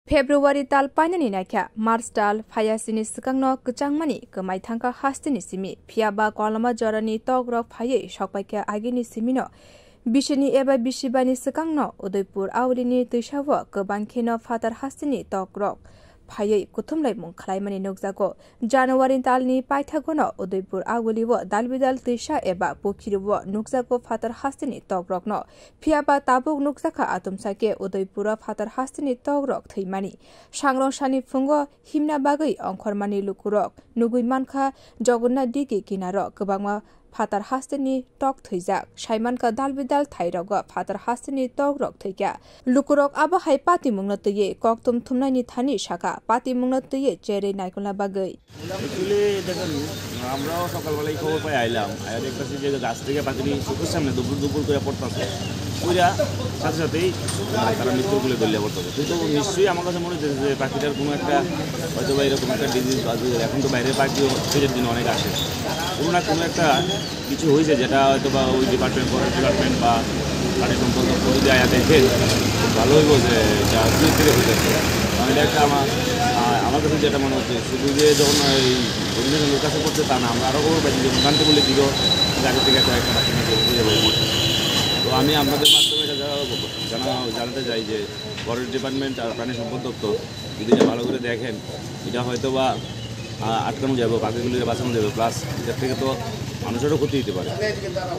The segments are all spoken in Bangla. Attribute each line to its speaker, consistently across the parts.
Speaker 1: February tal painani naikha March tal phayasini sikangno kchangmani kemai thangka hastini simi phiaba kolama jorani togrok phaye sokpaika agini simino bishini eba bishibani sikangno Udaipur awlini tuishawo kebangkheno fatar hastini togrok phaye kuthumlai mung khlaimani nukjago January talni paithagono Udaipur awliwo dalbidal tuisa eba pokhiriwo nukjago fatar hastini togrokno phiaba tabuk nukjaka atumsake Udaipur fatar hastini togrok theimani sangrongshani phungo himna bagai ongkhormani lukurok nugui mankha Jagannath digi kinaro kwbangma fatar hastini tok theijak saimanka dalbidal thairogo fatar hastini togrok theikya lukurok abo hai pati mungno tuye koktum thumnaini thani shaka pati mungno tuye chere naikolna bagai
Speaker 2: actually দেখেন আমরাও সকালবেলায় খবর পাই আইলাম আর দেখতেছি যে গাছ থেকে পাখি চোখের সামনে দুপুর করে পড়তেছে ওইরা সাথে সাথেই তারা মৃত্যুর কোলে দলিয়া পড়তেছে কিন্তু নিশ্চয়ই আমার কাছে মনে হচ্ছে যে পাখিটার কোনো একটা হয়তো বা এরকম একটা ডিজিজ এখন তো বাইরের পাখিও শীতের দিনে অনেক আসে কোনো না কোনো একটা কিছু হয়েছে যেটা হয়তো বা ওই ডিপার্টমেন্ট ফরেস্ট ডিপার্টমেন্ট বা প্রাণী সম্পদ যদি আয়া দেখেন ভালো হইব যে এটা দুই থেকে হয়ে যাচ্ছে এটা একটা আমার কাছে যেটা মনে হচ্ছে শুধু যে যখন এই অন্যজনের কাছে করছে তা না আমরা আরও খবর পাইছি যে জানতে বলে দিল আগে থেকে একটা পাখি নিয়ে বুঝে পাই তো আমি আপনাদের মাধ্যমে এটা জানাতে চাই যে ফরেস্ট ডিপার্টমেন্ট আর প্রাণী সম্পদ দপ্তর যদি এটা ভালো করে দেখেন এটা হয়তো বা আটকানো যাবে পাখিগুলিকে বাঁচানো যাবে প্লাস এটার থেকে তো মানুষেরও ক্ষতি দিতে পারে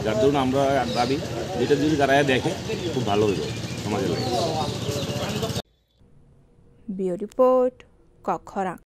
Speaker 2: যার জন্য আমরা দাবি যেটা যদি তারা দেখে খুব ভালো হইব সমাজের।
Speaker 1: Bio report Kokkhorang।